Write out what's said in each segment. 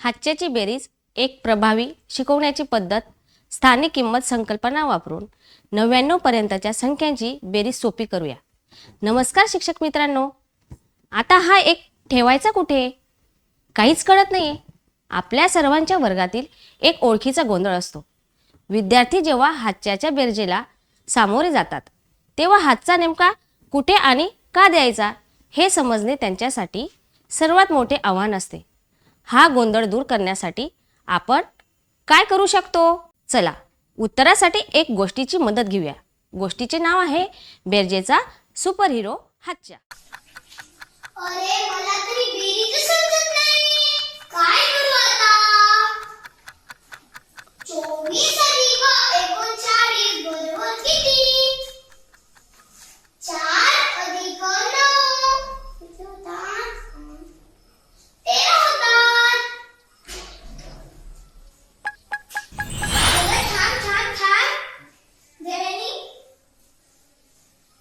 हातच्याची बेरीज एक प्रभावी शिकवण्याची पद्धत स्थानिक किंमत संकल्पना वापरून 99 पर्यंतच्या संख्यांची बेरीज सोपी करूया। नमस्कार शिक्षक मित्रांनो, आता हा एक ठेवायचा कुठे काहीच कळत नाही। आपल्या सर्वांच्या वर्गातील एक ओळखीचा गोंधळ असतो। विद्यार्थी जेव्हा हातच्याच्या बेरजेला सामोरे जातात तेव्हा हातचा नेमका कुठे आणि का द्यायचा हे समजणे त्यांच्यासाठी सर्वात मोठे आव्हान असते। हा गोंधळ दूर करण्यासाठी आपण काय करू शकतो? चला उत्तरासाठी एक गोष्टीची मदत घेऊया। गोष्टीचे नाव आहे बेरजेचा सुपर हिरो हातच्या। अरे मला तरी बेरीज समजत नाही, काय करू आता? 24 अधिक 39 बरोबर किती? 4 अधिक 9 किती होतात? 13 होतात। थांब देवेनी,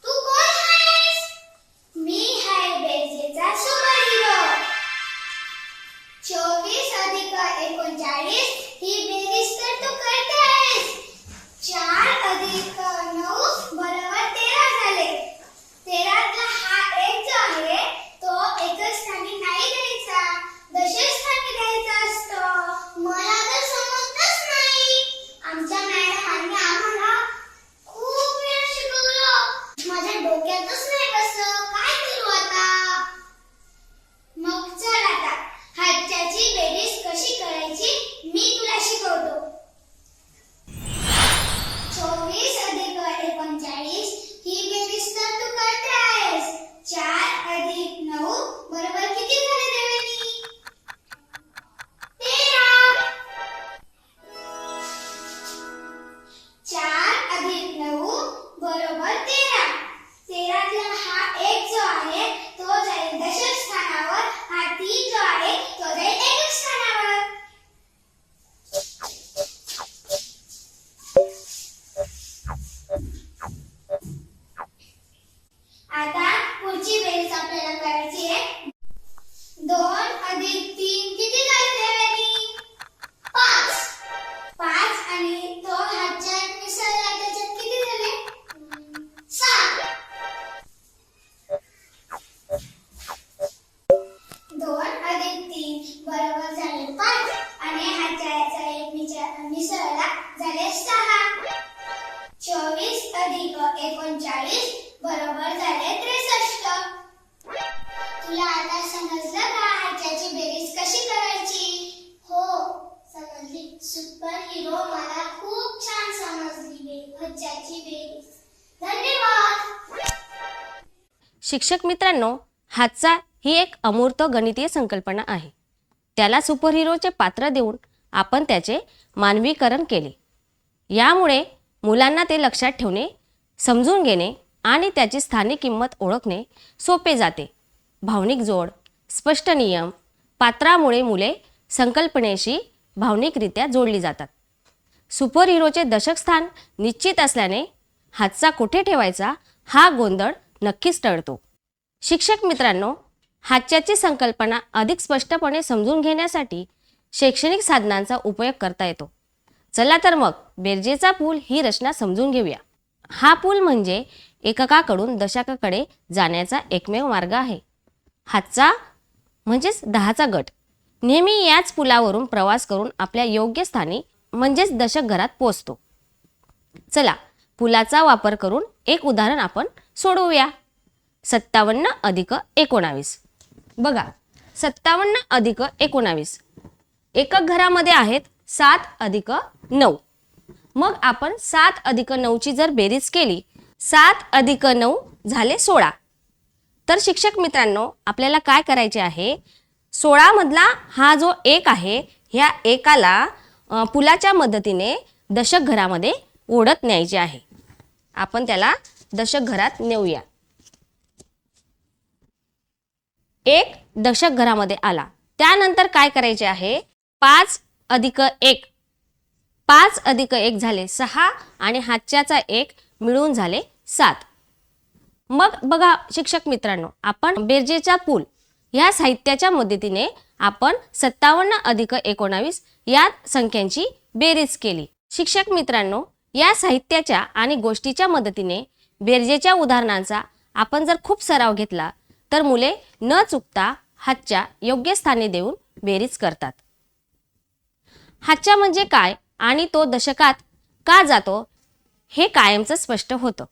तू कोण आहेस? मी आहे बेरजेचा सुपर हिरो। 24 अधिक 39 ही बेरीज तर तू करतेस। 4 अधिक 9 बरोबर 13 झाले। 13तला हा एक जो आहे तो एकच स्थानी नाही द्यायचा, दशक स्थानी द्यायचा असतो। मला तर समजतच नाही। आमच्या मॅडमांनी आम्हाला खूप वेळ शिकवलं, माझ्या डोक्यातच नाही बसलं, काय करू आता? मग चल आता हातच्याची बेरीज कशी करायची मी तुला शिकवतो। 24 अधिक 39 ही बेरीज तर तू करते आहेस। 4 अधिक 9 बरोबर किती झाले देवेनी? 13। 4 अधिक 9 बरोबर 13। 13तला हा एक जो आहे तो जाईल दशक स्थानावर, हा 3 जो आहे तो जाईल एकक स्थानावर। आता पुढची बेरीज आपल्याला करायची आहे। 2 अधिक 3 किती झाले देवेनी? 5। 5 आणि तो हातच्या मिसळला त्याच्यात किती झाले? 7। 2 अधिक 3 बरोबर झाले 5 आणि हातच्या याचा एक मिसळला झाले 6। 24 अधिक 39 बरोबर झाले 63। तुला आता समजलं का हातच्याची बेरीज कशी करायची? हो समजली। सुपर हिरो मला खूप छान समजली हातच्याची बेरीज। धन्यवाद। शिक्षक मित्रांनो, हातचा ही एक अमूर्त गणितीय संकल्पना आहे। त्याला सुपर हिरोचे पात्र देऊन आपण त्याचे मानवीकरण केले। यामुळे मुलांना ते लक्षात ठेवणे, समजून घेणे आणि त्याची स्थानिक किंमत ओळखणे सोपे जाते। भावनिक जोड, स्पष्ट नियम, पात्रामुळे मुले संकल्पनेशी भावनिकरित्या जोडली जातात। सुपर हिरोचे दशक स्थान निश्चित असल्याने हातचा कुठे ठेवायचा हा गोंधळ नक्कीच टळतो। शिक्षक मित्रांनो, हातच्याची संकल्पना अधिक स्पष्टपणे समजून घेण्यासाठी शैक्षणिक साधनांचा उपयोग करता येतो। चला तर मग बेरजेचा पूल ही रचना समजून घेऊया। हा पूल म्हणजे एककाकडून दशकाकडे जाण्याचा एकमेव मार्ग आहे। हातचा म्हणजेच 10चा गट नेहमी याच पुलावरून प्रवास करून आपल्या योग्य स्थानी म्हणजेच दशक घरात पोहोचतो। चला पुलाचा वापर करून एक उदाहरण आपण सोडवूया। 57 अधिक 19। बघा 57 अधिक 19 एकक घरामध्ये आहेत 7 अधिक 9। मग आपण 7 अधिक 9ची जर बेरीज केली, 7 अधिक 9 झाले 16। तर शिक्षक मित्रांनो, आपल्याला काय करायचे आहे? 16 मधला हा जो एक आहे, ह्या एकाला पुलाच्या मदतीने दशक घरामध्ये ओढत न्यायचे आहे। आपण त्याला दशक घरात नेऊया। एक दशक घरामध्ये आला, त्यानंतर काय करायचे आहे? 5 अधिक 1 5 अधिक 1 झाले 6 आणि हातच्याचा 1 मिळून झाले 7। मग बघा शिक्षक मित्रांनो, आपण बेरजेचा पूल या साहित्याच्या मदतीने आपण 57 अधिक 19 या संख्यांची बेरीज केली. शिक्षक मित्रांनो, या साहित्याच्या आणि गोष्टीच्या मदतीने बेरजेच्या उदाहरणांचा आपण जर खूप सराव घेतला तर मुले न चुकता हातच्या योग्य स्थानी देऊन बेरीज करतात. हातच्या म्हणजे काय आणि तो दशकात का जातो हे कायमचं स्पष्ट होतं.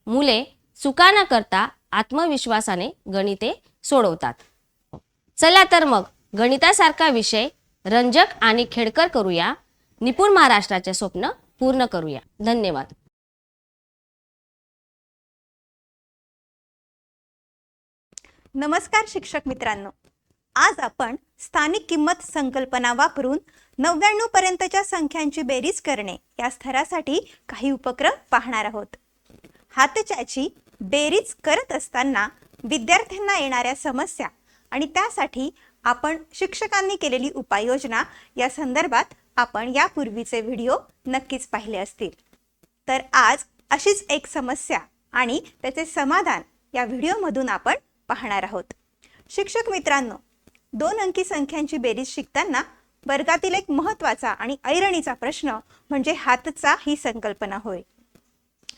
मुले चुका न करता आत्मविश्वासाने गणिते सोडवतात. चला तर मग गणितासारखा विषय रंजक आणि खेळकर करूया. निपुण महाराष्ट्राचे स्वप्न पूर्ण करूया. धन्यवाद. नमस्कार शिक्षक मित्रांनो, आज आपण स्थानिक किंमत संकल्पना वापरून 99 पर्यंतच्या संख्यांची बेरीज करणे या स्तरासाठी काही उपक्रम पाहणार आहोत. हातच्याची बेरीज करत असताना विद्यार्थ्यांना येणाऱ्या समस्या आणि त्यासाठी आपण शिक्षकांनी केलेली उपाययोजना या संदर्भात आपण यापूर्वीचे व्हिडिओ नक्कीच पाहिले असतील. तर आज अशीच एक समस्या आणि त्याचे समाधान या व्हिडिओमधून आपण पाहणार आहोत. शिक्षक मित्रांनो, 2 अंकी संख्यांची बेरीज शिकताना वर्गातील एक महत्त्वाचा आणि ऐरणीचा प्रश्न म्हणजे हातचा ही संकल्पना होय.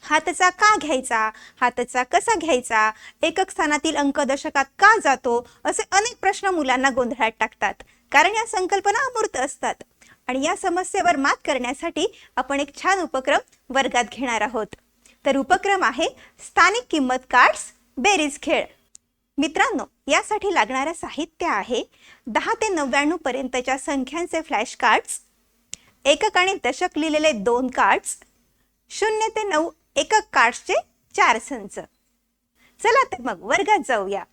हातचा का घ्यायचा, हातचा कसा घ्यायचा, एकक स्थानातील अंक दशकात का जातो, असे अनेक प्रश्न मुलांना गोंधळात टाकतात. कारण या संकल्पना अमूर्त असतात आणि या समस्येवर मात करण्यासाठी आपण एक छान उपक्रम वर्गात घेणार आहोत. तर उपक्रम आहे स्थानिक किंमत कार्ड्स बेरीज खेळ. मित्रांनो, यासाठी लागणारं साहित्य आहे 10 ते 99 पर्यंतच्या संख्यांचे फ्लॅश कार्ड्स, एकक आणि दशक लिहिलेले 2 कार्ड्स, 0 ते 9 एकक कार्ड्सचे 4 संच. चला तर मग वर्गात जाऊया.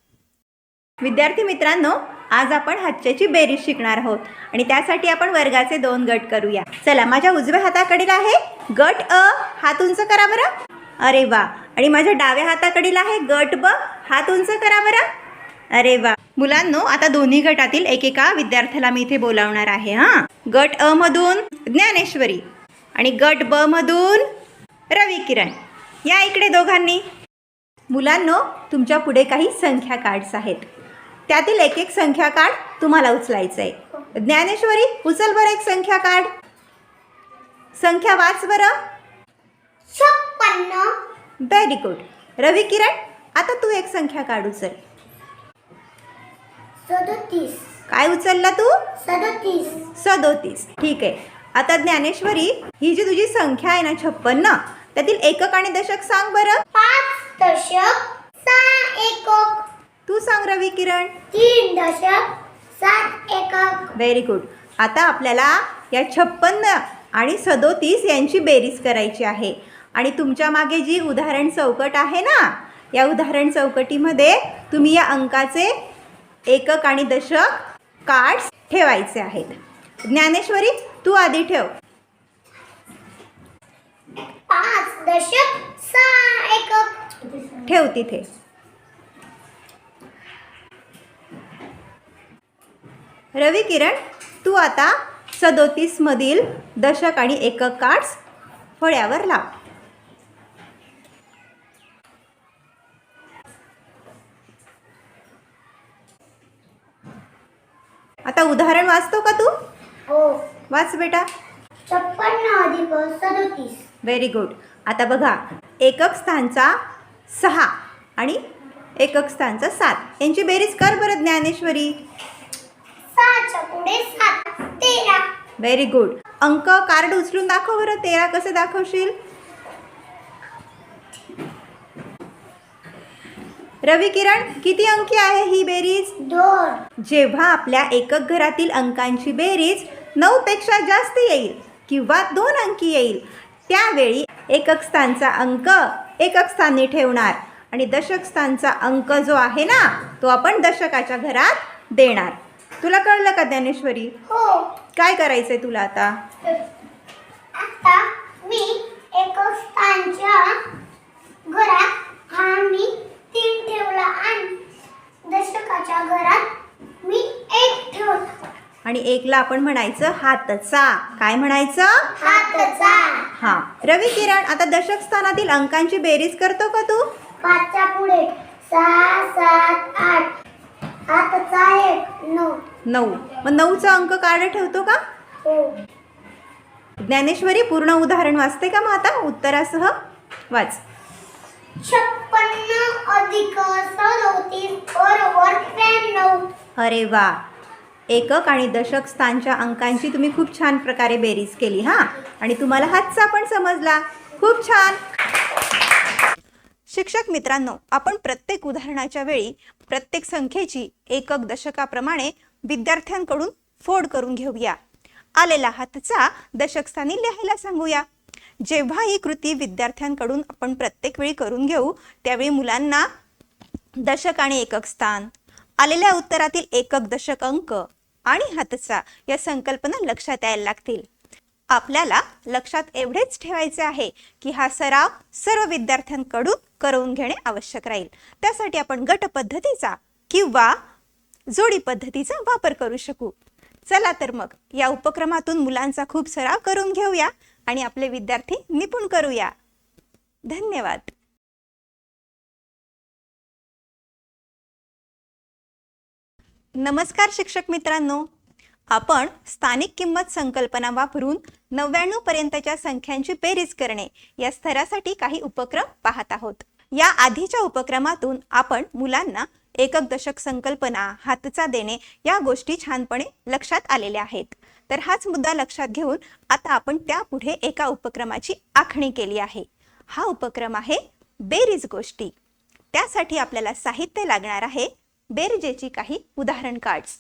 विद्यार्थी मित्रांनो, आज आपण हातच्याची बेरीज शिकणार आहोत आणि त्यासाठी आपण वर्गाचे 2 गट करूया. चला, माझ्या उजव्या हाताकडील आहे गट अ, हात उंच करा बरं. अरे वा. आणि माझ्या डाव्या हाताकडील आहे गट ब, हात उंच करा बरं. अरे वा. मुलांनो, आता दोन्ही गटातील एकेका विद्यार्थ्याला मी इथे बोलावणार आहे. गट अ मधून ज्ञानेश्वरी आणि गट ब मधून रवी किरण. या इकडे दोघांनी. मुलांनो, तुमच्या पुढे काही संख्या कार्ड्स आहेत. त्यातील एक एक संख्या कार्ड तुम्हाला उचलायचं आहे. ज्ञानेश्वरी, उचल बरं एक संख्या कार्ड. संख्या वाच बरं. 56. Very good. रवी किरण, आता तू एक संख्या कार्ड उचल. 37. काय उचलला तू? 37. 37. ठीक आहे. आता ज्ञानेश्वरी, ही जी तुझी संख्या आहे ना 56, त्यातील एकक आणि दशक सांग बरं. 5 दशक 6 एकक. तू सांग रवी किरण. 3 दशक 7 एकक. Very good. आता आपल्याला या 56 आणि 37 यांची बेरीज करायची आहे. आणि तुमच्या मागे जी उदाहरण चौकट आहे ना, या उदाहरण चौकटीमध्ये तुम्ही या अंकाचे एकक आणि दशक कार्ड्स ठेवायचे आहेत. ज्ञानेश्वरी, तू आधी ठेव. 5 दशक 6 एकक. ठेव तिथे. रवी किरण, तू आता 37 मधील दशक आणि एकक कार्ड्स फळ्यावर लाव. आता उदाहरण वाचतो का तू? हो. वाच बेटा. 56 अधिक 37. Very good. आता बघा, एकक स्थानचा 6 आणि एकक स्थानचा 7 यांची बेरीज कर बरं ज्ञानेश्वरी. 6च्या पुढे 7 13. Very good. अंक कार्ड उचलून दाखव बरं. 13 कसे दाखवशील? रवी किरण, किती अंकी आहे ही बेरीज? 2. जेव्हा आपल्या एकक घरातील अंकांची बेरीज 9 पेक्षा जास्त येईल किंवा 2 अंकी येईल, त्यावेळी एकक स्थानचा अंक एकक स्थानी ठेवणार आणि दशक स्थानचा अंक जो आहे ना, तो आपण दशकाच्या घरात देणार. तुला कळलं का ज्ञानेश्वरी? हो. काय करायचंय तुला आता? आता मी एकक स्थानच्या घरात हा मी 3 ठेवला आणि दशकाच्या घरात मी 1 ठेवला. आणि 1ला आपण म्हणायचं हातचा. काय म्हणायचं? हातचा. हा. रवी किरण, आता दशक स्थानातील अंकांची बेरीज करतो का तू? 5च्या पुढे 6 7 8 हातचा 1 9. 9. मग 9चा अंक कार्ड ठेवतो का? हो. ज्ञानेश्वरी पूर्ण उदाहरण वाचते का मग आता उत्तरासह? वाच. 56 अधिक 37 बरोबर 93. अरे वा, एकक आणि दशक स्थानच्या अंकांची तुम्ही खूप छान प्रकारे बेरीज केली हा, आणि तुम्हाला हातचा पण समजला. खूप छान. शिक्षक मित्रांनो, आपण प्रत्येक उदाहरणाच्या वेळी प्रत्येक संख्येची एकक दशकाप्रमाणे विद्यार्थ्यांकडून फोड करून घेऊया. आलेला हातचा दशक स्थानी लिहायला सांगूया. जेव्हा ही कृती विद्यार्थ्यांकडून आपण प्रत्येक वेळी करून घेऊ त्यावेळी मुलांना दशक आणि एकक स्थान, आलेल्या उत्तरातील एकक दशक अंक आणि हातचा या संकल्पना लक्षात यायला लागतील. आपल्याला लक्षात एवढेच ठेवायचे आहे की हा सराव सर्व विद्यार्थ्यांकडून करून घेणे आवश्यक राहील. त्यासाठी आपण गट पद्धतीचा किंवा जोडी पद्धतीचा वापर करू शकू. चला तर मग या उपक्रमातून मुलांचा खूप सराव करून घेऊया आणि आपले विद्यार्थी निपुण करूया. धन्यवाद. नमस्कार शिक्षक मित्रांनो, आपण स्थानिक किंमत संकल्पना वापरून 99 पर्यंतच्या संख्यांची बेरीज करणे या स्तरासाठी काही उपक्रम पाहत आहोत. या आधीच्या उपक्रमातून आपण मुलांना एकक दशक संकल्पना, हातचा देणे या गोष्टी छानपणे लक्षात आलेल्या आहेत. तर हाच मुद्दा लक्षात घेऊन आता आपण त्यापुढे एका उपक्रमाची आखणी केली आहे. हा उपक्रम आहे बेरीज गोष्टी. त्यासाठी आपल्याला साहित्य लागणार आहे बेरजेची काही उदाहरण कार्ड्स.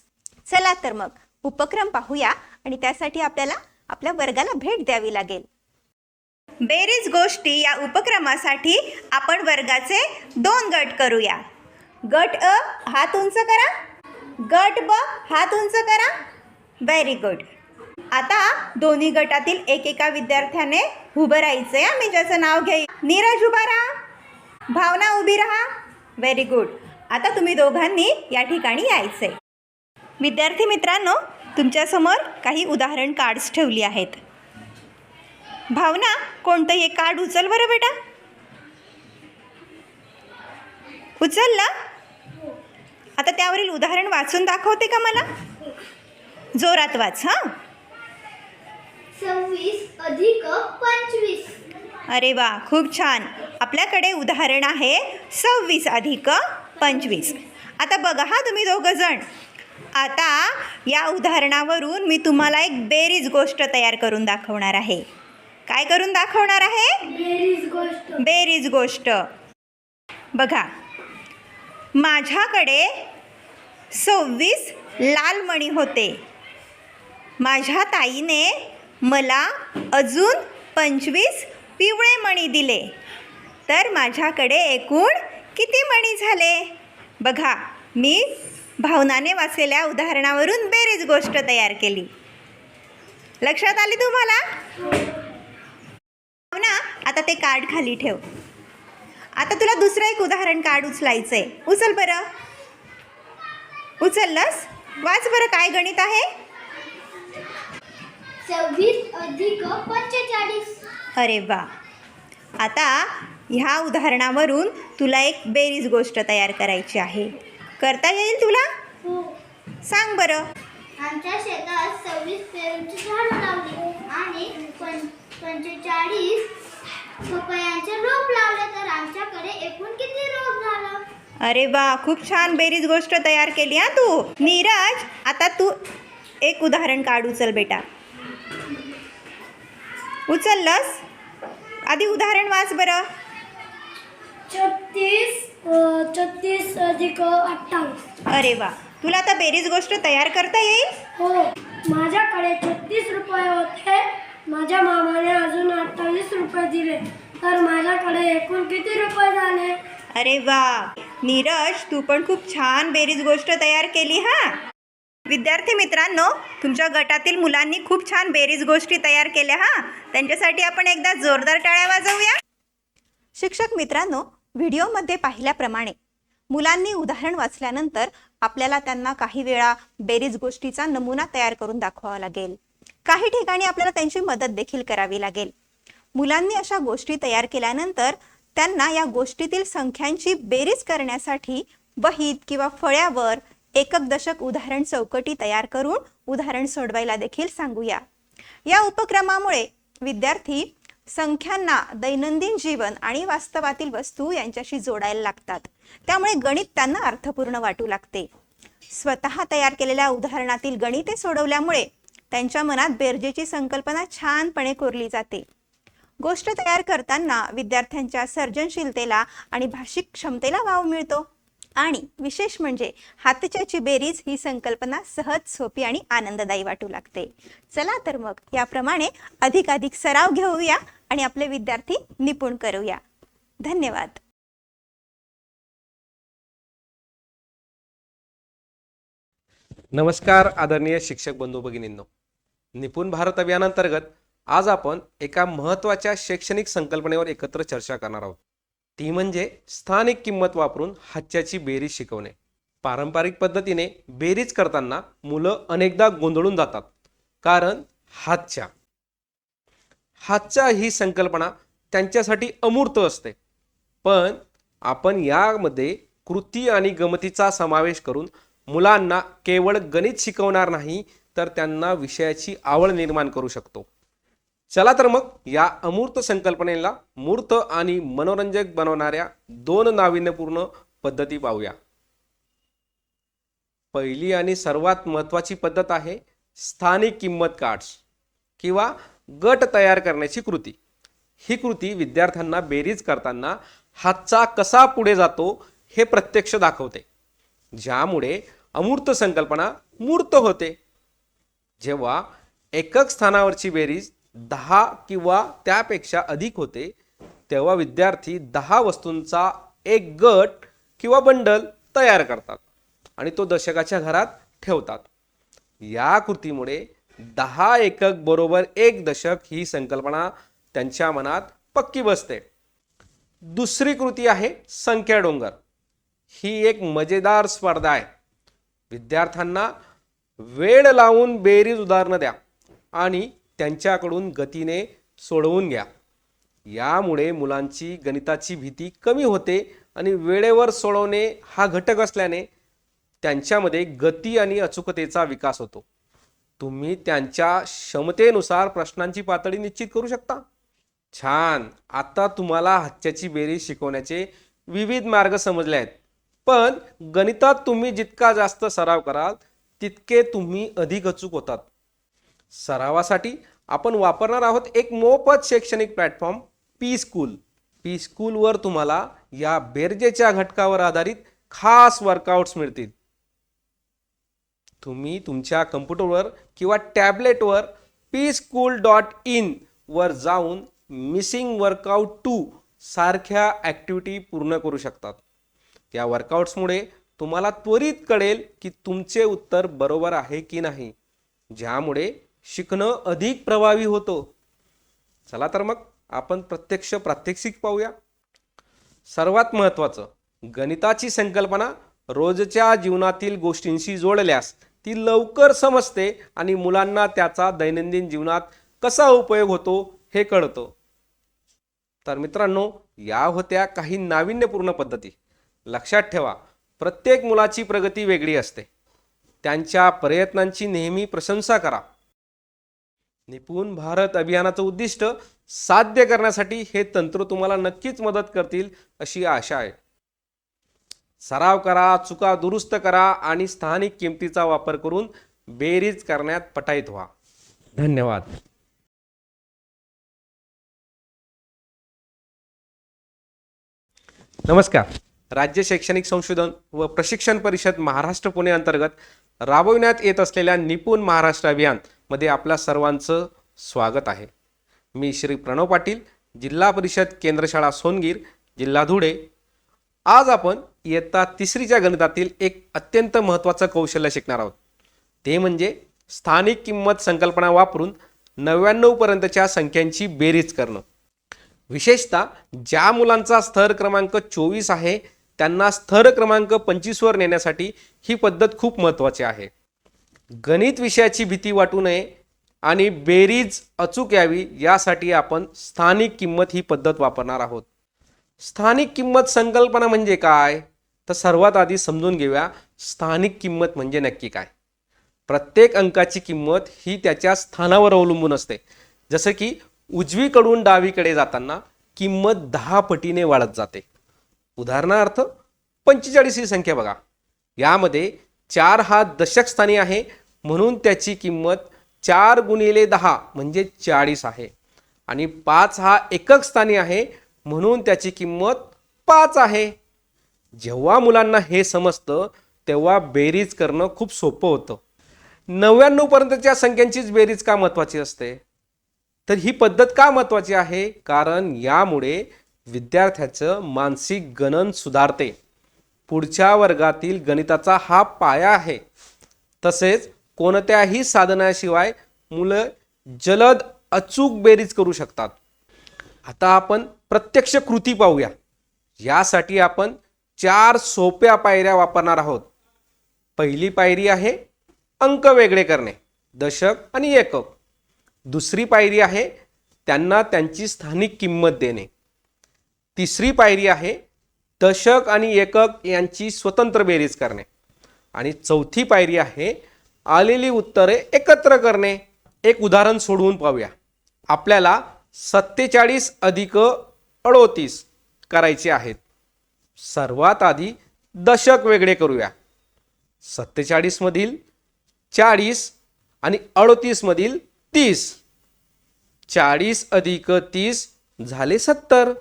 चला तर मग उपक्रम पाहूया आणि त्यासाठी आपल्याला आपल्या वर्गाला भेट द्यावी लागेल. बेरीज गोष्टी या उपक्रमासाठी आपण वर्गाचे 2 गट करूया. गट अ हात उंच करा, गट ब हात उंच करा. Very good. आता दोन्ही गटातील एकेका विद्यार्थ्याने उभं राहायचंय. मी ज्याचं नाव घेईन. नीरज उभा राहा, भावना उभी राहा. Very good. आता तुम्ही दोघांनी या ठिकाणी यायचंय. विद्यार्थी मित्रांनो, तुमच्यासमोर काही उदाहरण कार्ड्स ठेवली आहेत. भावना, कोणतंही एक कार्ड उचल बरं बेटा. उचलला? आता त्यावरील उदाहरण वाचून दाखवते का मला? जोरात वाच हां. 26 अधिक 25. अरे वा, खूप छान. आपल्याकडे उदाहरण आहे 26 अधिक 25. आता बघा हा तुम्ही दोघं जण. आता या उदाहरणावरून मी तुम्हाला एक बेरीज गोष्ट तयार करून दाखवणार आहे. काय करून दाखवणार आहे? बेरीज गोष्ट. बेरीज गोष्ट. बघा, माझ्याकडे 26 लाल मणी होते. माझ्या ताईने मला अजून 25 पिवळे मणी दिले. तर माझ्याकडे एकूण किती मणी झाले? बघा, मी भावनाने वाचलेल्या उदाहरणावरून बेरीज गोष्ट तयार केली. लक्षात आली तुम्हाला? भावना, आता ते कार्ड खाली ठेव. आता तुला दुसरं एक उदाहरण कार्ड उचलायचंय. उचल बरं. उचललंस? वाच बरं काय गणित आहे? 26 अधिक 45. अरे वा. आता ह्या उदाहरणावरून तुला एक बेरीज गोष्ट तयार करायची आहे. करता येईल तुला? हो. सांग बरं. आमच्या शेतात 26 पेरूची झाडं लावली आणि 45 पपयांचे रोप लावले. तर आमच्याकडे एकूण किती रोप झालं? अरे वा, खूप छान बेरीज गोष्ट तयार केली हा तू. नीरज, आता तू एक उदाहरण काढ. उचल बेटा. उचललंस? आधी उदाहरण वाच बरं. 36 अधिक 28. अरे वा, तुला आता बेरीज गोष्ट तयार करता येईल? हो. माझ्याकडे 36 रुपये होते. माझ्या मामाने अजून 28 रुपये दिले. तर माझ्याकडे एकूण किती रुपये झाले? अरे वा, नीरज, तू पण खूप छान बेरीज गोष्ट तयार केली हा. विद्यार्थी मित्रांनो, तुमच्या गटातील मुलांनी खूप छान बेरीज गोष्टी तयार केल्या हा. त्यांच्यासाठी आपण एकदा जोरदार टाळ्या वाजवूया. शिक्षक मित्रांनो, व्हिडिओमध्ये पाहिल्याप्रमाणे मुलांनी उदाहरण वाचल्यानंतर आपल्याला त्यांना काही वेळा बेरीज गोष्टीचा नमुना तयार करून दाखवावा लागेल. काही ठिकाणी आपल्याला त्यांची मदत देखील करावी लागेल. मुलांनी अशा गोष्टी तयार केल्यानंतर त्यांना या गोष्टीतील संख्यांची बेरीज करण्यासाठी वहीत किंवा फळ्यावर एकक दशक उदाहरण चौकटी तयार करून उदाहरण सोडवायला देखील सांगूया. या उपक्रमामुळे विद्यार्थी संख्यांना दैनंदिन जीवन आणि वास्तवातील वस्तू यांच्याशी जोडायला लागतात. त्यामुळे गणित त्यांना अर्थपूर्ण वाटू लागते. स्वतः तयार केलेल्या उदाहरणातील गणिते सोडवल्यामुळे त्यांच्या मनात बेरजेची संकल्पना छानपणे कोरली जाते. गोष्ट तयार करताना विद्यार्थ्यांच्या सर्जनशीलतेला आणि भाषिक क्षमतेला वाव मिळतो. आणि विशेष म्हणजे हातच्याची बेरीज ही संकल्पना सहज, सोपी आणि आनंददायी वाटू लागते. चला तर मग याप्रमाणे अधिकाधिक सराव घेऊया आणि आपले विद्यार्थी निपुण करूया. धन्यवाद. नमस्कार आदरणीय शिक्षक बंधू भगिनींनो, निपुण भारत अभियानांतर्गत आज आपण एका महत्त्वाच्या शैक्षणिक संकल्पनेवर एकत्र चर्चा करणार आहोत. ती म्हणजे स्थानिक किंमत वापरून हातच्याची बेरीज शिकवणे. पारंपरिक पद्धतीने बेरीज करताना मुलं अनेकदा गोंधळून जातात, कारण हातच्या ही संकल्पना त्यांच्यासाठी अमूर्त असते. पण आपण यामध्ये कृती आणि गमतीचा समावेश करून मुलांना केवळ गणित शिकवणार नाही, तर त्यांना विषयाची आवड निर्माण करू शकतो. चला तर मग या अमूर्त संकल्पनेला मूर्त आणि मनोरंजक बनवणाऱ्या 2 नाविन्यपूर्ण पद्धती पाहूया. पहिली आणि सर्वात महत्त्वाची पद्धत आहे स्थानिक किंमत कार्ड्स किंवा गट तयार करण्याची कृती. ही कृती विद्यार्थ्यांना बेरीज करताना हातचा कसा पुढे जातो हे प्रत्यक्ष दाखवते, ज्यामुळे अमूर्त संकल्पना मूर्त होते. जेव्हा एकक स्थानावरची बेरीज 10 किंवा त्यापेक्षा अधिक होते, तेव्हा विद्यार्थी 10 वस्तूंचा एक गट किंवा बंडल तयार करतात आणि तो दशकाच्या घरात ठेवतात. या कृतीमुळे 10 एकक बरोबर 1 दशक ही संकल्पना त्यांच्या मनात पक्की बसते. दुसरी कृती आहे संख्या डोंगर. ही एक मजेदार स्पर्धा आहे. विद्यार्थ्यांना वेळ लावून बेरीज उदाहरणं द्या आणि त्यांच्याकडून गतीने सोडवून घ्या. यामुळे मुलांची गणिताची भीती कमी होते आणि वेळेवर सोडवणे हा घटक असल्याने त्यांच्यामध्ये गती आणि अचूकतेचा विकास होतो. तुम्ही त्यांच्या क्षमतेनुसार प्रश्नांची पातळी निश्चित करू शकता. छान. आता तुम्हाला हातच्याची बेरीज शिकवण्याचे विविध मार्ग समजले आहेत. पण गणितात तुम्ही जितका जास्त सराव कराल तितके तुम्ही अधिक अचूक होतात. सरावासाठी आपण वापरणार आहोत एक मोफत शैक्षणिक प्लॅटफॉर्म पी स्कूल. पी स्कूलवर तुम्हाला या बेरजेच्या घटकावर आधारित खास वर्कआउट्स मिळतील. तुम्ही तुमच्या कम्प्युटरवर किंवा टॅबलेटवर pschool.in वर जाऊन मिसिंग वर्कआउट 2 सारख्या ॲक्टिव्हिटी पूर्ण करू शकतात. या वर्कआउट्समुळे तुम्हाला त्वरित कळेल की तुमचे उत्तर बरोबर आहे की नाही, ज्यामुळे शिकणं अधिक प्रभावी होतो. चला तर मग आपण प्रत्यक्ष प्रात्यक्षिक पाहूया. सर्वात महत्त्वाचं, गणिताची संकल्पना रोजच्या जीवनातील गोष्टींशी जोडल्यास ती लवकर समजते आणि मुलांना त्याचा दैनंदिन जीवनात कसा उपयोग होतो हे कळतं. तर मित्रांनो, या होत्या काही नाविन्यपूर्ण पद्धती. लक्षात ठेवा, प्रत्येक मुलाची प्रगती वेगळी असते. त्यांच्या प्रयत्नांची नेहमी प्रशंसा करा. निपुण भारत अभियानाचं उद्दिष्ट साध्य करण्यासाठी हे तंत्र तुम्हाला नक्कीच मदत करतील अशी आशा आहे. सराव करा, चुका दुरुस्त करा आणि स्थानिक किमतीचा वापर करून बेरीज करण्यात पटाईत व्हा. धन्यवाद. नमस्कार. राज्य शैक्षणिक संशोधन व प्रशिक्षण परिषद महाराष्ट्र पुणे अंतर्गत राबविण्यात येत असलेल्या निपुण महाराष्ट्र अभियान मध्ये आपल्या सर्वांचं स्वागत आहे. मी श्री प्रणव पाटील, जिल्हा परिषद केंद्रशाळा सोनगीर, जिल्हा धुळे. आज आपण इयत्ता 3रीच्या गणितातील एक अत्यंत महत्त्वाचं कौशल्य शिकणार आहोत. ते म्हणजे स्थानिक किंमत संकल्पना वापरून 99 पर्यंतच्या संख्यांची बेरीज करणं. विशेषतः ज्या मुलांचा स्तर क्रमांक 24 आहे त्यांना स्तर क्रमांक 25 वर नेण्यासाठी ही पद्धत खूप महत्त्वाची आहे. गणित विषयाची भीती वाटू नये आणि बेरीज अचूक यावी यासाठी आपण स्थानिक किंमत ही पद्धत वापरणार आहोत. स्थानिक किंमत संकल्पना म्हणजे काय, तर सर्वात आधी समजून घेऊया स्थानिक किंमत म्हणजे नक्की काय? प्रत्येक अंकाची किंमत ही त्याच्या स्थानावर अवलंबून असते. जसं की उजवीकडून डावीकडे जाताना किंमत 10 पटीने वाढत जाते. उदाहरणार्थ 45 ही संख्या बघा. यामध्ये 4 हा दशक स्थानी आहे म्हणून त्याची किंमत 4 गुणिले 10 म्हणजे 40 आहे. आणि 5 हा एकक स्थानी आहे म्हणून त्याची किंमत 5 आहे. जेव्हा मुलांना हे समजतं तेव्हा बेरीज करणं खूप सोपं होतं. 99 पर्यंतच्या संख्यांचीच बेरीज का महत्त्वाची असते? तर ही पद्धत का महत्त्वाची आहे? कारण यामुळे विद्यार्थ्याचं मानसिक गणन सुधारते. पुढच्या वर्गातील गणिताचा हा पाया आहे. तसेच कोणत्याही साधनाशिवाय मुलं जलद अचूक बेरीज करू शकतात. आता आपण प्रत्यक्ष कृती पाहूया. यासाठी आपण 4 सोप्या पायऱ्या वापरणार आहोत. पहिली पायरी आहे अंक वेगळे करणे, दशक आणि एकक. दुसरी पायरी आहे त्यांना त्यांची स्थानिक किंमत देणे. तिसरी पायरी आहे दशक आणि एकक यांची स्वतंत्र बेरीज करणे. आणि चौथी पायरी आहे आलेली उत्तरे एकत्र करणे. एक उदाहरण सोडवून पाहूया. आपल्याला 47 अधिक 38 करायचे आहेत. सर्वात आधी दशक वेगळे करूया. 47 मधील 40 आणि 38 मधील 30. 40 अधिक 30 झाले 70.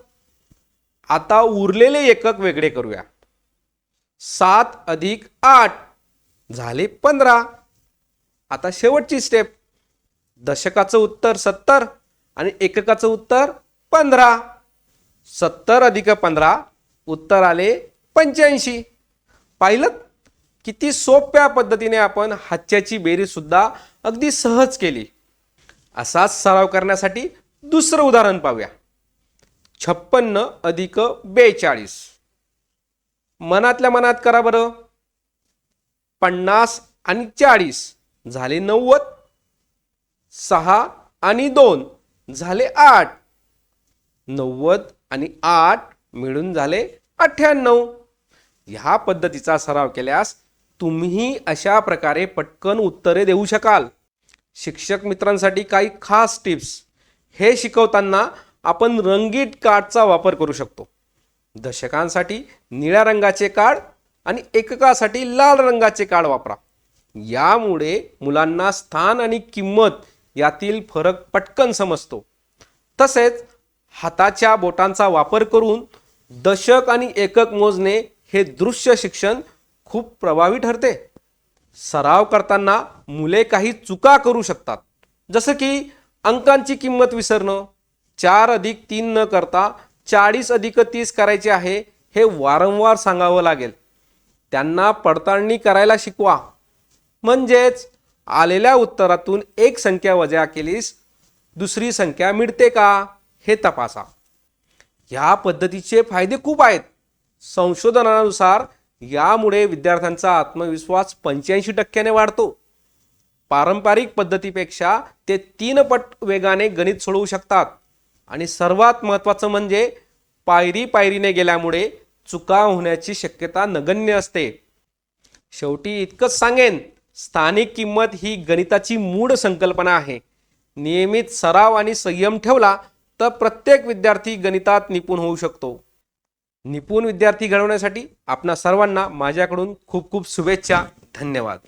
आता उरलेले एकक वेगळे करूया. 7 अधिक 8 झाले 15. आता शेवटची स्टेप. दशकाचं उत्तर 70 आणि एककाचं उत्तर 15. 70 अधिक 15 उत्तर आले 85. पाहिलं किती सोप्या पद्धतीने आपण हातच्याची बेरीज सुद्धा अगदी सहज केली. असाच सराव करण्यासाठी दुसरं उदाहरण पाहूया. 56 अधिक 42. मनातल्या मनात करा बरं. 50 आणि 40 झाले 90. 6 आणि 2 झाले 8. 90 आणि 8 मिळून झाले 98. ह्या पद्धतीचा सराव केल्यास तुम्ही अशा प्रकारे पटकन उत्तरे देऊ शकाल. शिक्षक मित्रांसाठी काही खास टिप्स. हे शिकवताना आपण रंगीत कार्डचा वापर करू शकतो. दशकांसाठी निळ्या रंगाचे कार्ड आणि एककासाठी लाल रंगाचे कार्ड वापरा. यामुळे मुलांना स्थान आणि किंमत यातील फरक पटकन समजतो. तसेच हाताच्या बोटांचा वापर करून दशक आणि एकक मोजणे हे दृश्य शिक्षण खूप प्रभावी ठरते. सराव करताना मुले काही चुका करू शकतात. जसं की अंकांची किंमत विसरणं. 4 अधिक 3 न करता 40 अधिक 30 करायचे आहे हे वारंवार सांगावं लागेल. त्यांना पडताळणी करायला शिकवा. म्हणजेच आलेल्या उत्तरातून एक संख्या वजा केलीस दुसरी संख्या मिळते का हे तपासा. या पद्धतीचे फायदे खूप आहेत. संशोधनानुसार यामुळे विद्यार्थ्यांचा आत्मविश्वास 85% वाढतो. पारंपरिक पद्धतीपेक्षा ते 3 पट वेगाने गणित सोडवू शकतात. आणि सर्वात महत्त्वाचं म्हणजे पायरी पायरीने गेल्यामुळे चुका होण्याची शक्यता नगण्य असते. शेवटी इतकंच सांगेन, स्थानिक किंमत ही गणिताची मूळ संकल्पना आहे. नियमित सराव आणि संयम ठेवला तर प्रत्येक विद्यार्थी गणितात निपुण होऊ शकतो. निपुण विद्यार्थी घडवण्यासाठी आपणा सर्वांना माझ्याकडून खूप खूप शुभेच्छा. धन्यवाद.